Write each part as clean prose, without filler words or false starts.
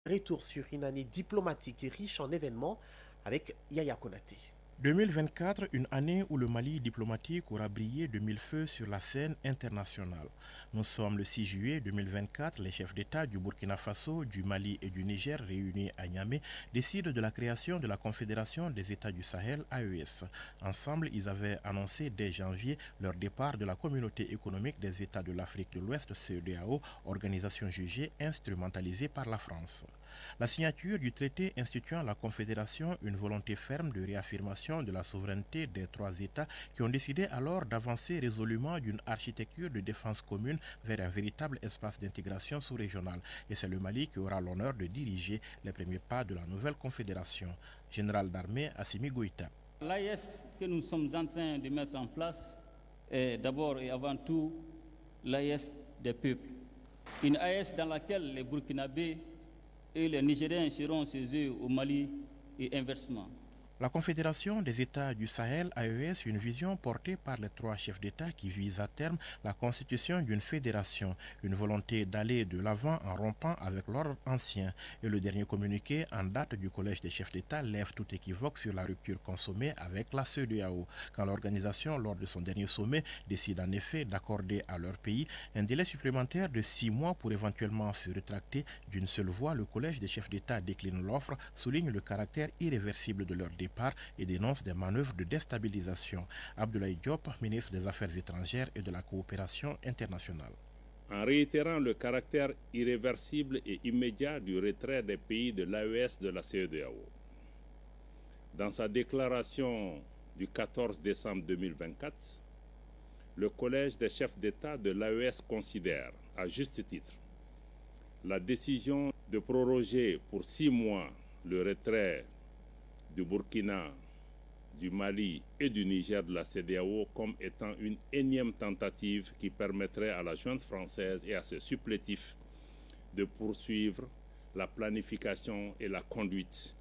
Retour sur une année diplomatique riche en événements avec Yaya Konaté. 2024, une année où le Mali diplomatique aura brillé de mille feux sur la scène internationale. Nous sommes le 6 juillet 2024, les chefs d'État du Burkina Faso, du Mali et du Niger réunis à Niamey décident de la création de la Confédération des États du Sahel, AES. Ensemble, ils avaient annoncé dès janvier leur départ de la Communauté économique des États de l'Afrique de l'Ouest, CEDEAO, organisation jugée instrumentalisée par la France. La signature du traité instituant la Confédération, une volonté ferme de réaffirmation de la souveraineté des trois États qui ont décidé alors d'avancer résolument d'une architecture de défense commune vers un véritable espace d'intégration sous-régionale. Et c'est le Mali qui aura l'honneur de diriger les premiers pas de la nouvelle Confédération. Général d'armée Assimi Goïta. L'AES que nous sommes en train de mettre en place est d'abord et avant tout l'AES des peuples. Une AES dans laquelle les Burkinabés et les Nigériens seront chez eux au Mali et inversement. La Confédération des États du Sahel, AES, une vision portée par les trois chefs d'État qui vise à terme la constitution d'une fédération, une volonté d'aller de l'avant en rompant avec l'ordre ancien. Et le dernier communiqué en date du Collège des chefs d'État lève tout équivoque sur la rupture consommée avec la CEDEAO, quand l'organisation, lors de son dernier sommet, décide en effet d'accorder à leur pays un délai supplémentaire de 6 mois pour éventuellement se rétracter d'une seule voix. Le Collège des chefs d'État décline l'offre, souligne le caractère irréversible de leur départ et dénonce des manœuvres de déstabilisation. Abdoulaye Diop, ministre des Affaires étrangères et de la coopération internationale. En réitérant le caractère irréversible et immédiat du retrait des pays de l'AES de la CEDEAO. Dans sa déclaration du 14 décembre 2024, le Collège des chefs d'État de l'AES considère, à juste titre, la décision de proroger pour 6 mois le retrait du Burkina, du Mali et du Niger de la CEDEAO comme étant une énième tentative qui permettrait à la junte française et à ses supplétifs de poursuivre la planification et la conduite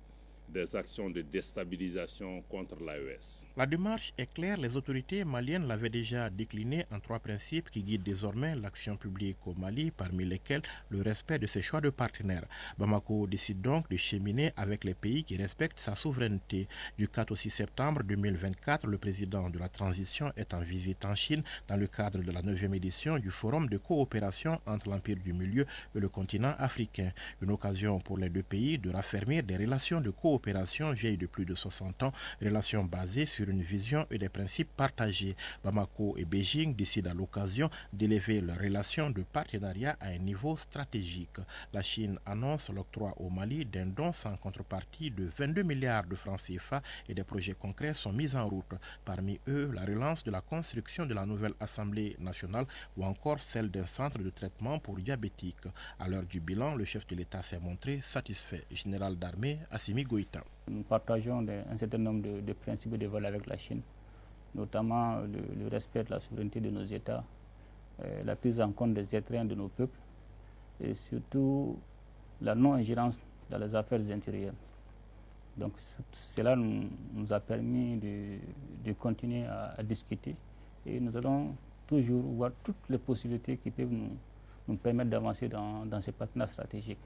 des actions de déstabilisation contre l'AES. La démarche est claire, les autorités maliennes l'avaient déjà déclinée en 3 principes qui guident désormais l'action publique au Mali, parmi lesquels le respect de ses choix de partenaires. Bamako décide donc de cheminer avec les pays qui respectent sa souveraineté. Du 4 au 6 septembre 2024, le président de la transition est en visite en Chine dans le cadre de la 9e édition du Forum de coopération entre l'Empire du Milieu et le continent africain. Une occasion pour les deux pays de raffermir des relations de coopération vieille de plus de 60 ans, relations basées sur une vision et des principes partagés. Bamako et Beijing décident à l'occasion d'élever leurs relations de partenariat à un niveau stratégique. La Chine annonce l'octroi au Mali d'un don sans contrepartie de 22 milliards de francs CFA et des projets concrets sont mis en route. Parmi eux, la relance de la construction de la nouvelle Assemblée nationale ou encore celle d'un centre de traitement pour diabétiques. À l'heure du bilan, le chef de l'État s'est montré satisfait. Général d'armée Assimi Goïta. Nous partageons un certain nombre de principes et de valeurs avec la Chine, notamment le respect de la souveraineté de nos États, la prise en compte des étreintes de nos peuples et surtout la non-ingérence dans les affaires intérieures. Donc cela nous a permis de continuer à discuter et nous allons toujours voir toutes les possibilités qui peuvent nous permettre d'avancer dans ces partenariats stratégiques.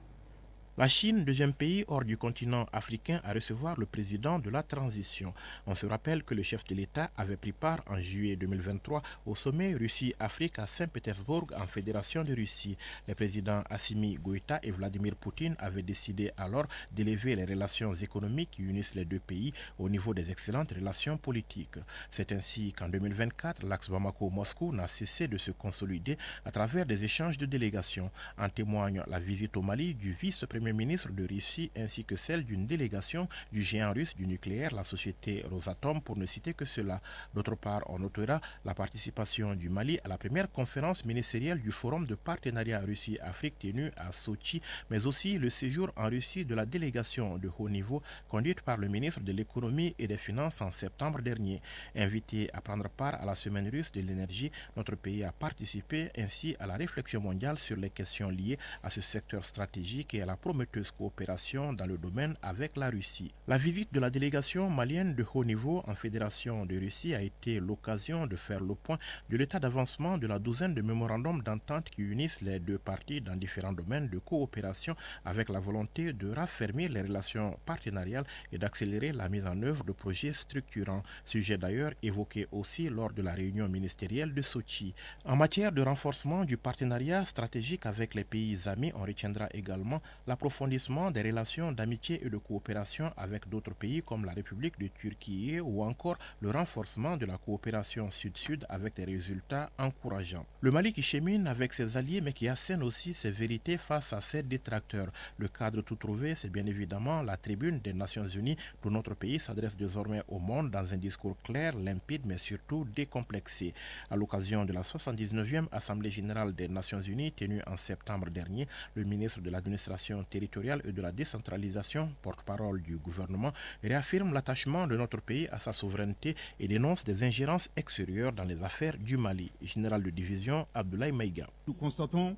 La Chine, deuxième pays hors du continent africain à recevoir le président de la transition. On se rappelle que le chef de l'État avait pris part en juillet 2023 au sommet Russie-Afrique à Saint-Pétersbourg en Fédération de Russie. Les présidents Assimi Goïta et Vladimir Poutine avaient décidé alors d'élever les relations économiques qui unissent les deux pays au niveau des excellentes relations politiques. C'est ainsi qu'en 2024, l'axe Bamako-Moscou n'a cessé de se consolider à travers des échanges de délégations. En témoigne la visite au Mali du vice-premier ministre de Russie ainsi que celle d'une délégation du géant russe du nucléaire, la société Rosatom, pour ne citer que cela. D'autre part, on notera la participation du Mali à la première conférence ministérielle du Forum de partenariat Russie-Afrique tenue à Sochi, mais aussi le séjour en Russie de la délégation de haut niveau conduite par le ministre de l'économie et des finances en septembre dernier. Invité à prendre part à la semaine russe de l'énergie, notre pays a participé ainsi à la réflexion mondiale sur les questions liées à ce secteur stratégique et à la prometteuse coopération dans le domaine avec la Russie. La visite de la délégation malienne de haut niveau en Fédération de Russie a été l'occasion de faire le point de l'état d'avancement de la douzaine de mémorandums d'entente qui unissent les deux parties dans différents domaines de coopération avec la volonté de raffermir les relations partenariales et d'accélérer la mise en œuvre de projets structurants. Sujet d'ailleurs évoqué aussi lors de la réunion ministérielle de Sochi. En matière de renforcement du partenariat stratégique avec les pays amis, on retiendra également l'approfondissement des relations d'amitié et de coopération avec d'autres pays comme la République de Turquie ou encore le renforcement de la coopération sud-sud avec des résultats encourageants. Le Mali qui chemine avec ses alliés mais qui assène aussi ses vérités face à ses détracteurs. Le cadre tout trouvé, c'est bien évidemment la tribune des Nations Unies d'où notre pays s'adresse désormais au monde dans un discours clair, limpide mais surtout décomplexé. À l'occasion de la 79e Assemblée générale des Nations Unies tenue en septembre dernier, le ministre de l'administration territoriale et de la décentralisation, porte-parole du gouvernement, réaffirme l'attachement de notre pays à sa souveraineté et dénonce des ingérences extérieures dans les affaires du Mali. Général de division Abdoulaye Maïga. Nous constatons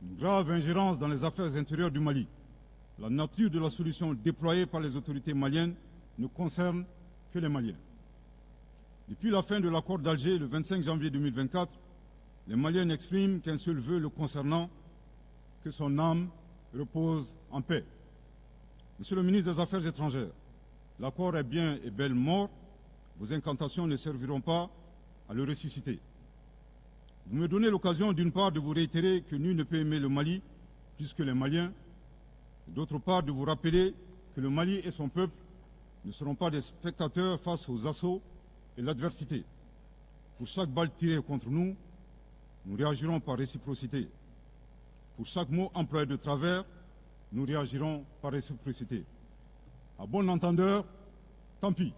une grave ingérence dans les affaires intérieures du Mali. La nature de la solution déployée par les autorités maliennes ne concerne que les Maliens. Depuis la fin de l'accord d'Alger le 25 janvier 2024, les Maliens n'expriment qu'un seul vœu le concernant, que son âme repose en paix. Monsieur le ministre des Affaires étrangères, l'accord est bien et belle mort. Vos incantations ne serviront pas à le ressusciter. Vous me donnez l'occasion d'une part de vous réitérer que nul ne peut aimer le Mali plus que les Maliens, et d'autre part de vous rappeler que le Mali et son peuple ne seront pas des spectateurs face aux assauts et l'adversité. Pour chaque balle tirée contre nous, nous réagirons par réciprocité. Pour chaque mot employé de travers, nous réagirons par réciprocité. À bon entendeur, tant pis.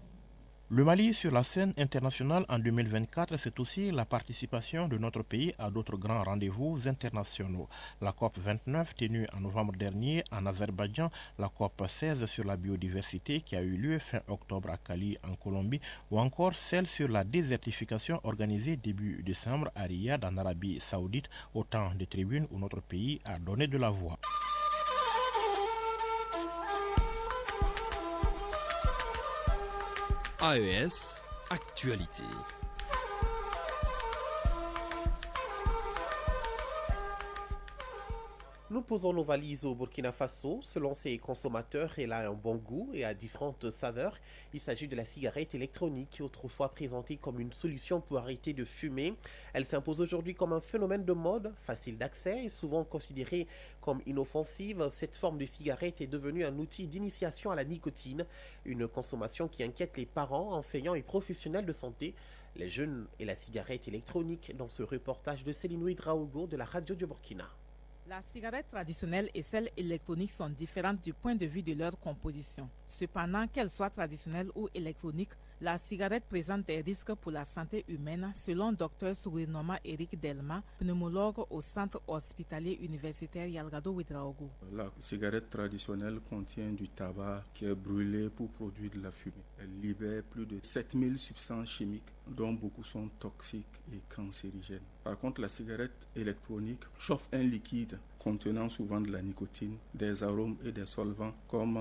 Le Mali sur la scène internationale en 2024, c'est aussi la participation de notre pays à d'autres grands rendez-vous internationaux. La COP 29 tenue en novembre dernier en Azerbaïdjan, la COP 16 sur la biodiversité qui a eu lieu fin octobre à Cali en Colombie, ou encore celle sur la désertification organisée début décembre à Riyad en Arabie Saoudite, autant de tribunes où notre pays a donné de la voix. AES Actualité. Nous posons nos valises au Burkina Faso. Selon ses consommateurs, elle a un bon goût et a différentes saveurs. Il s'agit de la cigarette électronique, autrefois présentée comme une solution pour arrêter de fumer. Elle s'impose aujourd'hui comme un phénomène de mode, facile d'accès et souvent considérée comme inoffensive. Cette forme de cigarette est devenue un outil d'initiation à la nicotine, une consommation qui inquiète les parents, enseignants et professionnels de santé. Les jeunes et la cigarette électronique dans ce reportage de Céline Ouidraogo de la radio du Burkina. La cigarette traditionnelle et celle électronique sont différentes du point de vue de leur composition. Cependant, qu'elle soit traditionnelle ou électronique, la cigarette présente des risques pour la santé humaine, selon Dr Sourinoma Eric Delma, pneumologue au centre hospitalier universitaire Yalgado Ouedraogo. La cigarette traditionnelle contient du tabac qui est brûlé pour produire de la fumée. Elle libère plus de 7000 substances chimiques, dont beaucoup sont toxiques et cancérigènes. Par contre, la cigarette électronique chauffe un liquide contenant souvent de la nicotine, des arômes et des solvants comme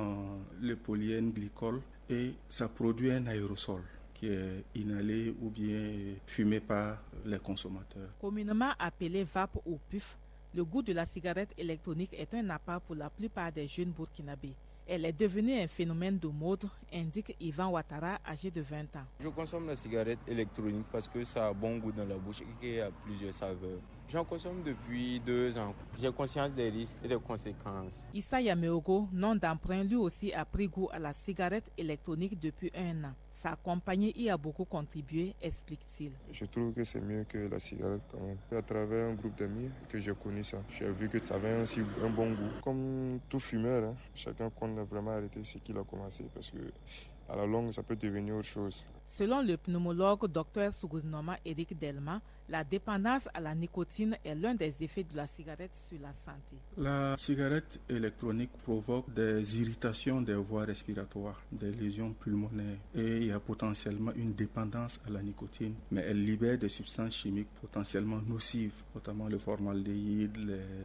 le polyène glycol, et ça produit un aérosol qui est inhalé ou bien fumé par les consommateurs. Communément appelé vape ou puff, le goût de la cigarette électronique est un appât pour la plupart des jeunes burkinabés. Elle est devenue un phénomène de mode, indique Ivan Ouattara, âgé de 20 ans. Je consomme la cigarette électronique parce que ça a bon goût dans la bouche et qu'il y a plusieurs saveurs. J'en consomme depuis 2 ans. J'ai conscience des risques et des conséquences. Issa Yameogo, nom d'emprunt, lui aussi a pris goût à la cigarette électronique depuis 1 an. Sa compagnie y a beaucoup contribué, explique-t-il. Je trouve que c'est mieux que la cigarette quand même. À travers un groupe d'amis que j'ai connu ça, j'ai vu que ça avait aussi un bon goût. Comme tout fumeur, chacun connaît vraiment arrêter ce qu'il a commencé parce que à la longue, ça peut devenir autre chose. Selon le pneumologue Dr Sourinoma Eric Delma, la dépendance à la nicotine est l'un des effets de la cigarette sur la santé. La cigarette électronique provoque des irritations des voies respiratoires, des lésions pulmonaires et il y a potentiellement une dépendance à la nicotine. Mais elle libère des substances chimiques potentiellement nocives, notamment le formaldéhyde,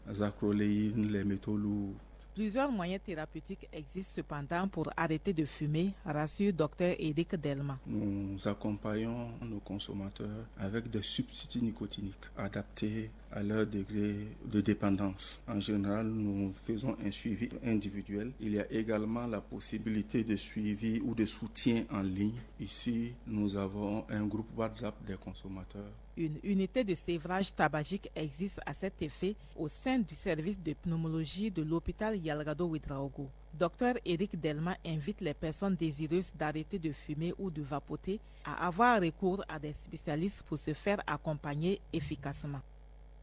les acroléines, les métaux lourds. Plusieurs moyens thérapeutiques existent cependant pour arrêter de fumer, rassure Dr Éric Delma. Nous accompagnons nos consommateurs avec des substituts nicotiniques adaptés à leur degré de dépendance. En général, nous faisons un suivi individuel. Il y a également la possibilité de suivi ou de soutien en ligne. Ici, nous avons un groupe WhatsApp des consommateurs. Une unité de sévrage tabagique existe à cet effet au sein du service de pneumologie de l'hôpital Yalgado Ouedraogo. Dr Éric Delma invite les personnes désireuses d'arrêter de fumer ou de vapoter à avoir recours à des spécialistes pour se faire accompagner efficacement.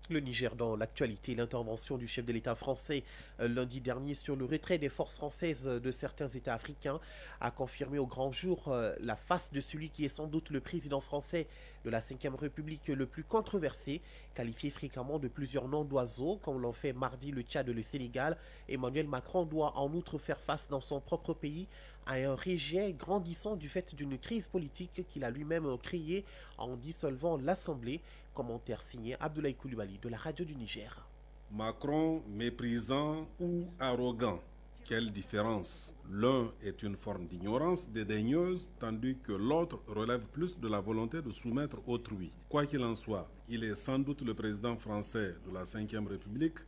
Le Niger dans l'actualité, l'intervention du chef de l'État français lundi dernier sur le retrait des forces françaises de certains États africains a confirmé au grand jour la face de celui qui est sans doute le président français de la Ve République le plus controversé, qualifié fréquemment de plusieurs noms d'oiseaux, comme l'ont fait mardi le Tchad et le Sénégal. Emmanuel Macron doit en outre faire face dans son propre pays à un rejet grandissant du fait d'une crise politique qu'il a lui-même créée en dissolvant l'Assemblée. Commentaire signé Abdoulaye Coulibaly de la radio du Niger. Macron méprisant ou arrogant, quelle différence? L'un est une forme d'ignorance dédaigneuse, tandis que l'autre relève plus de la volonté de soumettre autrui. Quoi qu'il en soit, il est sans doute le président français de la Ve République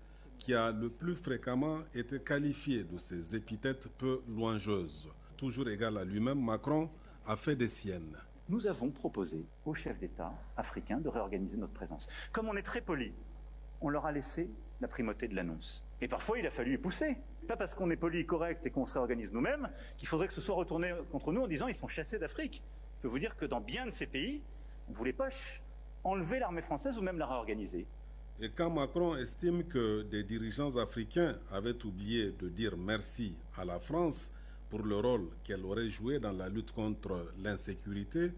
qui a le plus fréquemment été qualifié de ces épithètes peu louangeuses. Toujours égal à lui-même, Macron a fait des siennes. Nous avons proposé aux chefs d'État africains de réorganiser notre présence. Comme on est très poli, on leur a laissé la primauté de l'annonce. Et parfois, il a fallu les pousser. Pas parce qu'on est poli et correct et qu'on se réorganise nous-mêmes qu'il faudrait que ce soit retourné contre nous en disant ils sont chassés d'Afrique. Je peux vous dire que dans bien de ces pays, on ne voulait pas enlever l'armée française ou même la réorganiser. Et quand Macron estime que des dirigeants africains avaient oublié de dire merci à la France pour le rôle qu'elle aurait joué dans la lutte contre l'insécurité,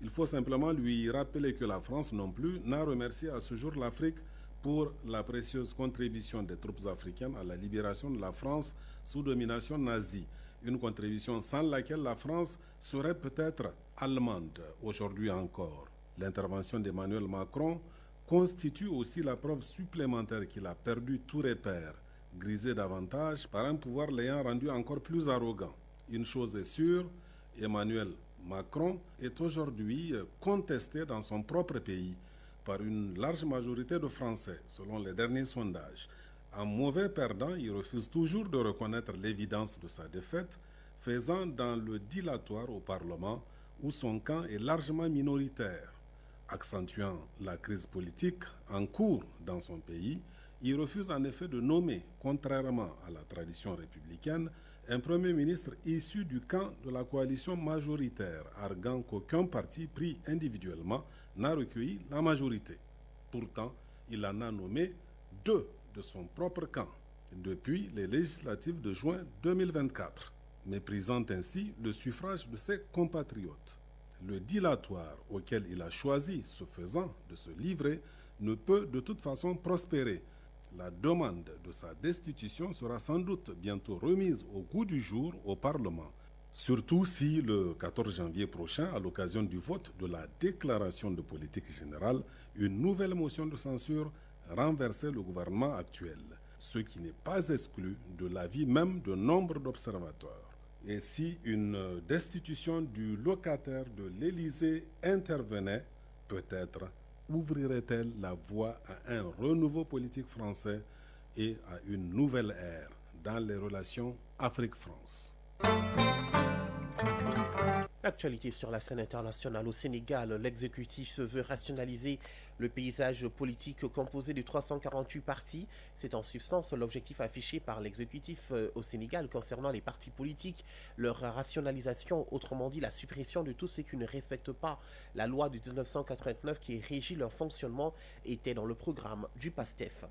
il faut simplement lui rappeler que la France non plus n'a remercié à ce jour l'Afrique pour la précieuse contribution des troupes africaines à la libération de la France sous domination nazie. Une contribution sans laquelle la France serait peut-être allemande aujourd'hui encore. L'intervention d'Emmanuel Macron constitue aussi la preuve supplémentaire qu'il a perdu tout repère, grisé davantage par un pouvoir l'ayant rendu encore plus arrogant. Une chose est sûre, Emmanuel Macron est aujourd'hui contesté dans son propre pays par une large majorité de Français, selon les derniers sondages. En mauvais perdant, il refuse toujours de reconnaître l'évidence de sa défaite, faisant dans le dilatoire au Parlement, où son camp est largement minoritaire. Accentuant la crise politique en cours dans son pays, il refuse en effet de nommer, contrairement à la tradition républicaine, un Premier ministre issu du camp de la coalition majoritaire, arguant qu'aucun parti pris individuellement n'a recueilli la majorité. Pourtant, il en a nommé 2 de son propre camp, depuis les législatives de juin 2024, méprisant ainsi le suffrage de ses compatriotes. Le dilatoire auquel il a choisi, ce faisant, de se livrer, ne peut de toute façon prospérer. La demande de sa destitution sera sans doute bientôt remise au goût du jour au Parlement. Surtout si le 14 janvier prochain, à l'occasion du vote de la déclaration de politique générale, une nouvelle motion de censure renversait le gouvernement actuel, ce qui n'est pas exclu de l'avis même de nombre d'observateurs. Et si une destitution du locataire de l'Élysée intervenait, peut-être ouvrirait-elle la voie à un renouveau politique français et à une nouvelle ère dans les relations Afrique-France. Actualité sur la scène internationale au Sénégal, l'exécutif veut rationaliser le paysage politique composé de 348 partis. C'est en substance l'objectif affiché par l'exécutif au Sénégal concernant les partis politiques, leur rationalisation, autrement dit la suppression de tout ce qui ne respecte pas la loi de 1989 qui régit leur fonctionnement, était dans le programme du PASTEF.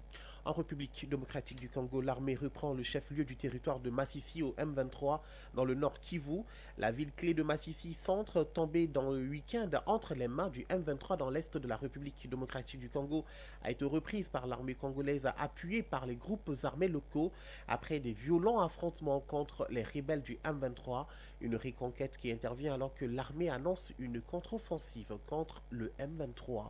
En République démocratique du Congo, l'armée reprend le chef-lieu du territoire de Massissi au M23 dans le nord Kivu. La ville clé de Massissi centre, tombée dans le week-end entre les mains du M23 dans l'est de la République démocratique du Congo, a été reprise par l'armée congolaise appuyée par les groupes armés locaux après des violents affrontements contre les rebelles du M23. Une reconquête qui intervient alors que l'armée annonce une contre-offensive contre le M23.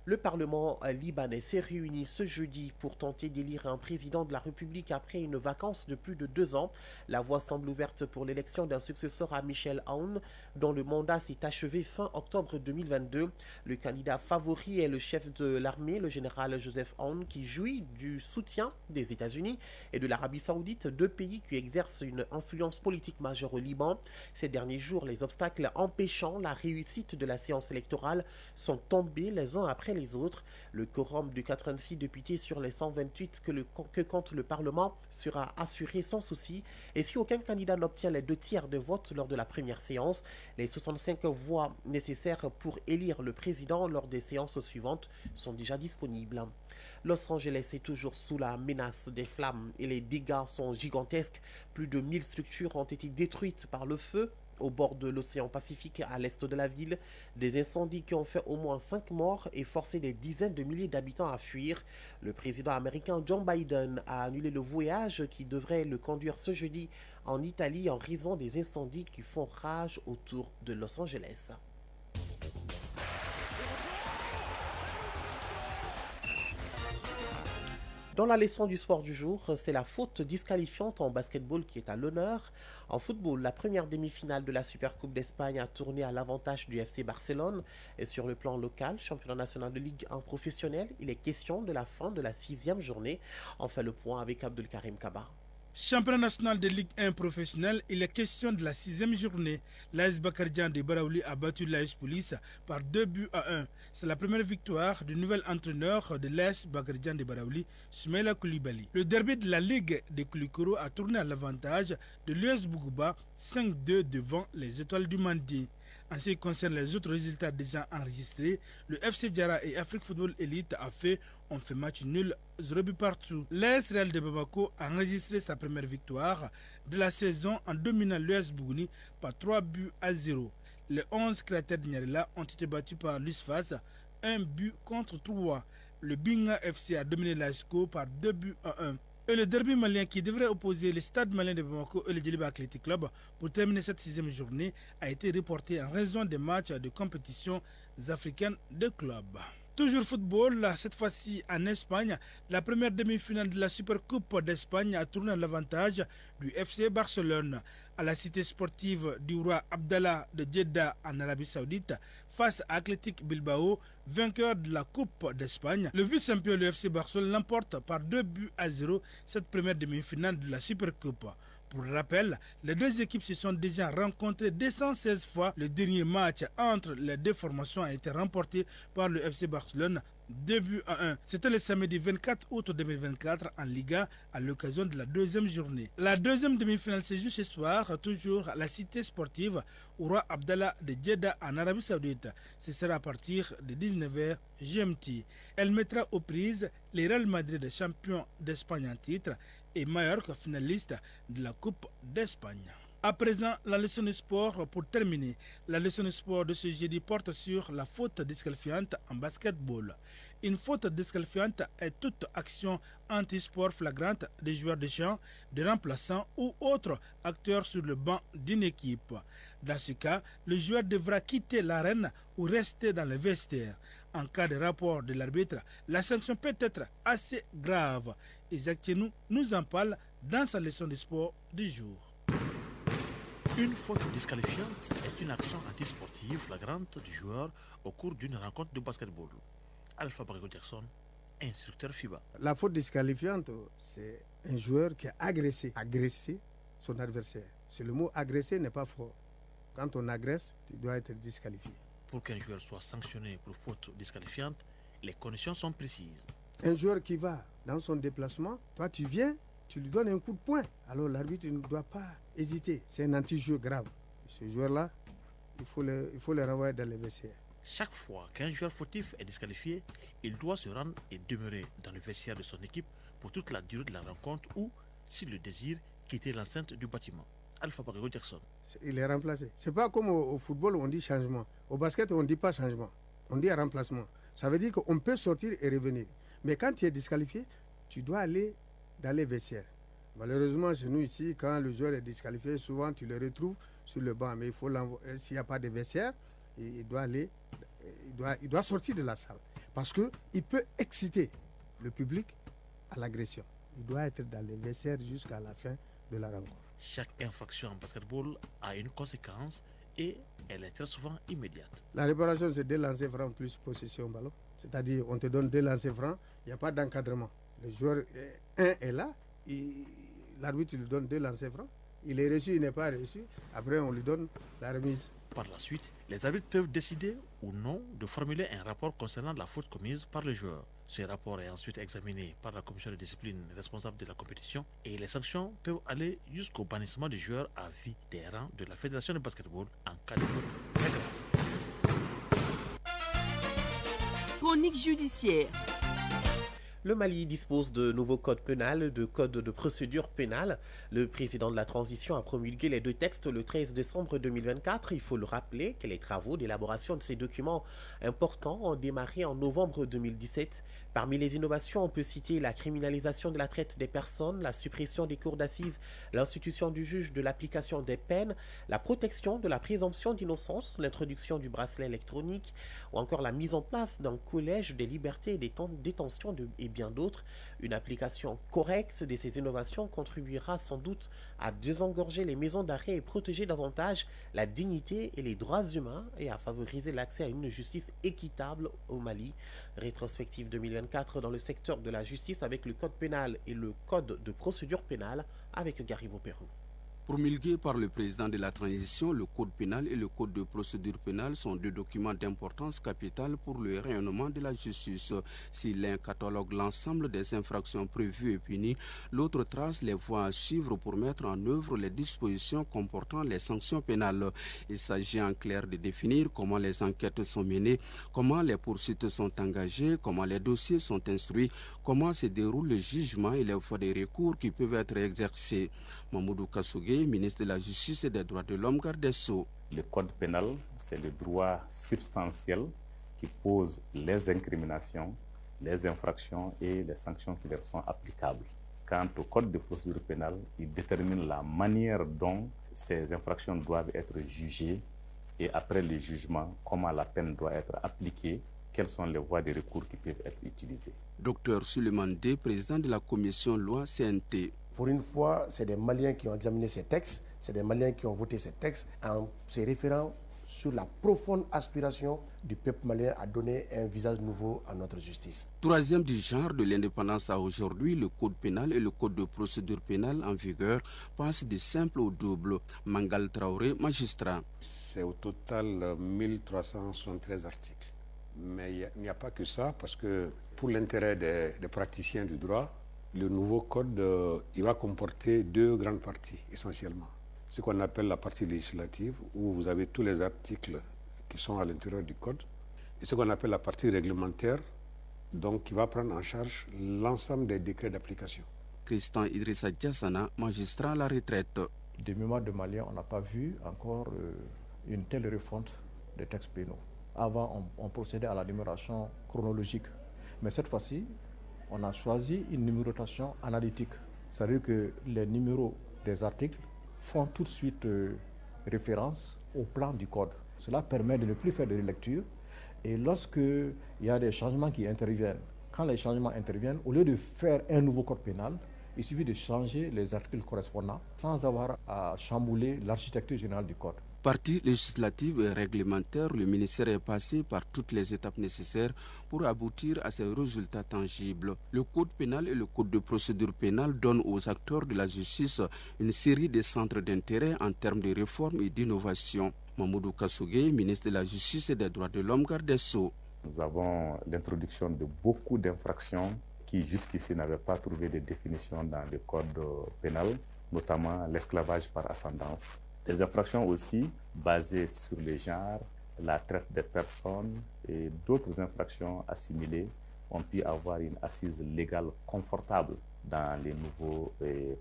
Le Parlement libanais s'est réuni ce jeudi pour tenter d'élire un président de la République après une vacance de plus de 2 ans. La voie semble ouverte pour l'élection d'un successeur à Michel Aoun, dont le mandat s'est achevé fin octobre 2022. Le candidat favori est le chef de l'armée, le général Joseph Aoun, qui jouit du soutien des États-Unis et de l'Arabie Saoudite, 2 pays qui exercent une influence politique majeure au Liban. Ces derniers jours, les obstacles empêchant la réussite de la séance électorale sont tombés les uns après les autres. Le quorum de 86 députés sur les 128 que compte le Parlement sera assuré sans souci. Et si aucun candidat n'obtient les 2 tiers des votes lors de la première séance, les 65 voix nécessaires pour élire le président lors des séances suivantes sont déjà disponibles. Los Angeles est toujours sous la menace des flammes et les dégâts sont gigantesques. Plus de 1000 structures ont été détruites par le feu au bord de l'océan Pacifique à l'est de la ville. Des incendies qui ont fait au moins 5 morts et forcé des dizaines de milliers d'habitants à fuir. Le président américain Joe Biden a annulé le voyage qui devrait le conduire ce jeudi en Italie en raison des incendies qui font rage autour de Los Angeles. Dans la leçon du sport du jour, c'est la faute disqualifiante en basketball qui est à l'honneur. En football, la première demi-finale de la Supercoupe d'Espagne a tourné à l'avantage du FC Barcelone. Et sur le plan local, championnat national de Ligue 1 professionnel, il est question de la fin de la 6e journée. On fait le point avec Abdelkarim Kaba. Championnat national de Ligue 1 professionnel, il est question de la 6e journée. L'AS Bakardjan de Baraouli a battu l'AS Police par 2-1. C'est la première victoire du nouvel entraîneur de l'AS Bakardjan de Baraouli, Soumaïla Koulibaly. Le derby de la Ligue de Koulikoro a tourné à l'avantage de l'US Bougouba, 5-2 devant les Étoiles du Mandi. En ce qui concerne les autres résultats déjà enregistrés, le FC Diarra et Afrique Football Elite ont fait match nul, 0 but partout. L'AS Real de Bamako a enregistré sa première victoire de la saison en dominant l'US Bougouni par 3-0. Les 11 créateurs de Nyarela ont été battus par l'USFAS, 1-3. Le Binga FC a dominé l'ASCO par 2-1. Et le derby malien qui devrait opposer le Stade malien de Bamako et le Djeliba Athletic Club pour terminer cette 6e journée a été reporté en raison des matchs de compétitions africaines de clubs. Toujours football, cette fois-ci en Espagne, la première demi-finale de la Supercoupe d'Espagne a tourné à l'avantage du FC Barcelone à la cité sportive du roi Abdallah de Jeddah en Arabie Saoudite face à Athletic Bilbao, vainqueur de la Coupe d'Espagne. Le vice-champion du FC Barcelone l'emporte par 2-0 cette première demi-finale de la Supercoupe. Pour rappel, les 2 équipes se sont déjà rencontrées 216 fois. Le dernier match entre les 2 formations a été remporté par le FC Barcelone 2-1. C'était le samedi 24 août 2024 en Liga à l'occasion de la 2e journée. La 2e demi-finale se joue ce soir, toujours à la cité sportive au roi Abdallah de Jeddah en Arabie Saoudite. Ce sera à partir de 19h GMT. Elle mettra aux prises les Real Madrid, champions d'Espagne en titre, et Mallorca, finaliste de la Coupe d'Espagne. À présent, la leçon de sport pour terminer. La leçon de sport de ce jeudi porte sur la faute disqualifiante en basketball. Une faute disqualifiante est toute action anti-sport flagrante des joueurs de champ, des remplaçants ou autres acteurs sur le banc d'une équipe. Dans ce cas, le joueur devra quitter l'arène ou rester dans le vestiaire. En cas de rapport de l'arbitre, la sanction peut être assez grave. Isaac Tienou nous en parle dans sa leçon de sport du jour. Une faute disqualifiante est une action antisportive flagrante du joueur au cours d'une rencontre de basketball. Alpha Bargo Jackson, instructeur FIBA. La faute disqualifiante, c'est un joueur qui a agressé son adversaire. Le mot agresser n'est pas fort. Quand on agresse, tu dois être disqualifié. Pour qu'un joueur soit sanctionné pour faute disqualifiante, les conditions sont précises. Un joueur qui va dans son déplacement, toi tu viens, tu lui donnes un coup de poing. Alors l'arbitre ne doit pas hésiter. C'est un anti-jeu grave. Ce joueur-là, il faut le renvoyer dans les vestiaires. Chaque fois qu'un joueur fautif est disqualifié, il doit se rendre et demeurer dans le vestiaire de son équipe pour toute la durée de la rencontre ou, s'il le désire, quitter l'enceinte du bâtiment. Alpha Bargo Jackson. Il est remplacé. C'est pas comme au football où on dit changement. Au basket, on ne dit pas changement. On dit remplacement. Ça veut dire qu'on peut sortir et revenir. Mais quand tu es disqualifié, tu dois aller dans les vestiaires. Malheureusement, chez nous ici, quand le joueur est disqualifié, souvent tu le retrouves sur le banc. Mais il faut s'il n'y a pas de vestiaire, il doit aller il doit sortir de la salle. Parce qu'il peut exciter le public à l'agression. Il doit être dans les vestiaires jusqu'à la fin de la rencontre. Chaque infraction en basketball a une conséquence et elle est très souvent immédiate. La réparation, c'est 2 lancers francs plus possession ballon. C'est-à-dire, on te donne 2 lancers francs, il n'y a pas d'encadrement. Le joueur, un est là, l'arbitre lui donne 2 lancers francs. Il est reçu, il n'est pas reçu. Après, on lui donne la remise. Par la suite, les arbitres peuvent décider ou non de formuler un rapport concernant la faute commise par le joueur. Ce rapport est ensuite examiné par la commission de discipline responsable de la compétition et les sanctions peuvent aller jusqu'au bannissement du joueur à vie des rangs de la fédération de basketball en cas de faute très grave. Chronique judiciaire. Le Mali dispose de nouveaux codes pénals, de codes de procédure pénale. Le président de la transition a promulgué les 2 textes le 13 décembre 2024. Il faut le rappeler que les travaux d'élaboration de ces documents importants ont démarré en novembre 2017. Parmi les innovations, on peut citer la criminalisation de la traite des personnes, la suppression des cours d'assises, l'institution du juge de l'application des peines, la protection de la présomption d'innocence, l'introduction du bracelet électronique ou encore la mise en place d'un collège des libertés et des temps de détention et bien d'autres. Une application correcte de ces innovations contribuera sans doute à désengorger les maisons d'arrêt et protéger davantage la dignité et les droits humains et à favoriser l'accès à une justice équitable au Mali. Rétrospective 2024 dans le secteur de la justice avec le code pénal et le code de procédure pénale avec Garibou Pérou. Promulgués par le président de la transition, le code pénal et le code de procédure pénale sont 2 documents d'importance capitale pour le rayonnement de la justice. Si l'un catalogue l'ensemble des infractions prévues et punies, l'autre trace les voies à suivre pour mettre en œuvre les dispositions comportant les sanctions pénales. Il s'agit en clair de définir comment les enquêtes sont menées, comment les poursuites sont engagées, comment les dossiers sont instruits, comment se déroule le jugement et les voies de recours qui peuvent être exercées. Mamoudou Kassougué, ministre de la Justice et des Droits de l'Homme, garde des Sceaux. Le code pénal, c'est le droit substantiel qui pose les incriminations, les infractions et les sanctions qui leur sont applicables. Quant au code de procédure pénale, il détermine la manière dont ces infractions doivent être jugées et après le jugement, comment la peine doit être appliquée, quelles sont les voies de recours qui peuvent être utilisées. Dr Suleiman D, président de la commission loi CNT. Pour une fois, c'est des Maliens qui ont examiné ces textes, c'est des Maliens qui ont voté ces textes en se référant sur la profonde aspiration du peuple malien à donner un visage nouveau à notre justice. Troisième du genre de l'indépendance à aujourd'hui, le code pénal et le code de procédure pénale en vigueur passent du simple au double. Mangal Traoré, magistrat. C'est au total 1373 articles. Mais il n'y a pas que ça, parce que pour l'intérêt des praticiens du droit, le nouveau code il va comporter 2 grandes parties essentiellement. Ce qu'on appelle la partie législative, où vous avez tous les articles qui sont à l'intérieur du code, et ce qu'on appelle la partie réglementaire, donc qui va prendre en charge l'ensemble des décrets d'application. Christian Idrissa Diassana, magistrat à la retraite. De mémoire de Maliens, on n'a pas vu encore une telle refonte des textes pénaux. Avant, on procédait à la numération chronologique, mais cette fois-ci, on a choisi une numérotation analytique. C'est-à-dire que les numéros des articles font tout de suite référence au plan du code. Cela permet de ne plus faire de relecture. Et lorsqu'il y a des changements qui interviennent, quand les changements interviennent, au lieu de faire un nouveau code pénal, il suffit de changer les articles correspondants sans avoir à chambouler l'architecture générale du code. Partie législative et réglementaire, le ministère est passé par toutes les étapes nécessaires pour aboutir à ces résultats tangibles. Le code pénal et le code de procédure pénale donnent aux acteurs de la justice une série de centres d'intérêt en termes de réforme et d'innovation. Mamoudou Kassougué, ministre de la Justice et des Droits de l'Homme, garde des Sceaux. Nous avons l'introduction de beaucoup d'infractions qui jusqu'ici n'avaient pas trouvé de définition dans le code pénal, notamment l'esclavage par ascendance. Des infractions aussi basées sur le genre, la traite des personnes et d'autres infractions assimilées ont pu avoir une assise légale confortable dans les nouveaux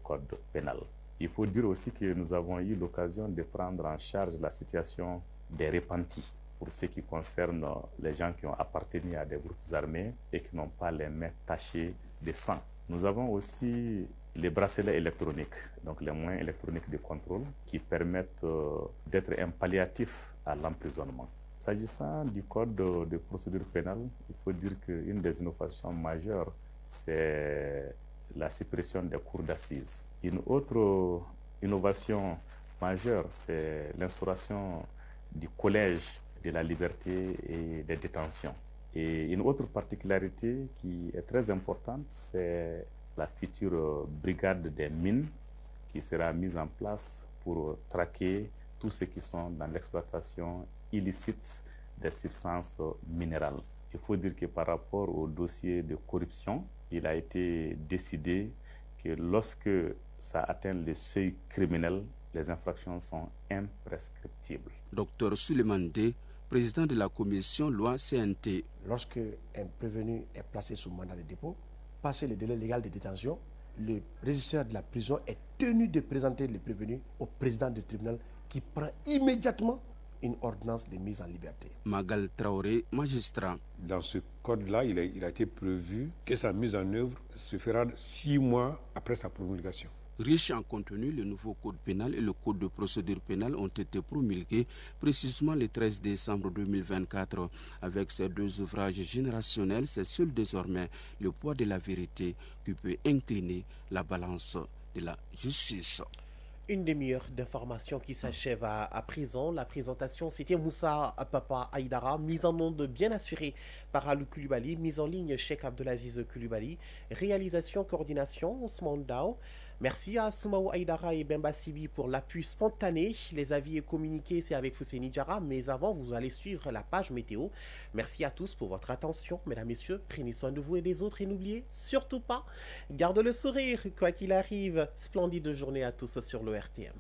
codes pénals. Il faut dire aussi que nous avons eu l'occasion de prendre en charge la situation des repentis pour ce qui concerne les gens qui ont appartenu à des groupes armés et qui n'ont pas les mains tachées de sang. Nous avons aussi les bracelets électroniques, donc les moyens électroniques de contrôle qui permettent d'être un palliatif à l'emprisonnement. S'agissant du code de procédure pénale, il faut dire qu'une des innovations majeures, c'est la suppression des cours d'assises. Une autre innovation majeure, c'est l'instauration du collège de la liberté et des détentions. Et une autre particularité qui est très importante, c'est la future brigade des mines qui sera mise en place pour traquer tous ceux qui sont dans l'exploitation illicite des substances minérales. Il faut dire que par rapport au dossier de corruption, il a été décidé que lorsque ça atteint le seuil criminel, les infractions sont imprescriptibles. Dr Suleiman D, président de la commission loi CNT. Lorsque un prévenu est placé sous mandat de dépôt, passé le délai légal de détention, le régisseur de la prison est tenu de présenter le prévenu au président du tribunal qui prend immédiatement une ordonnance de mise en liberté. Magal Traoré, magistrat. Dans ce code-là, il a été prévu que sa mise en œuvre se fera 6 mois après sa promulgation. Riche en contenu, le nouveau code pénal et le code de procédure pénale ont été promulgués précisément le 13 décembre 2024. Avec ces deux ouvrages générationnels, c'est seul désormais le poids de la vérité qui peut incliner la balance de la justice. Une demi-heure d'information qui s'achève à présent. La présentation, c'était Moussa Papa Aïdara, mise en onde bien assurée par Alou Koulibaly, mise en ligne Cheikh Abdelaziz Koulibaly, réalisation, coordination, Ousmane Dao. Merci à Soumaou Aïdara et Bemba Sibi pour l'appui spontané. Les avis et communiqués, c'est avec Fousséni Djara. Mais avant, vous allez suivre la page météo. Merci à tous pour votre attention. Mesdames, Messieurs, prenez soin de vous et des autres. Et n'oubliez surtout pas, garde le sourire. Quoi qu'il arrive, splendide journée à tous sur le RTM.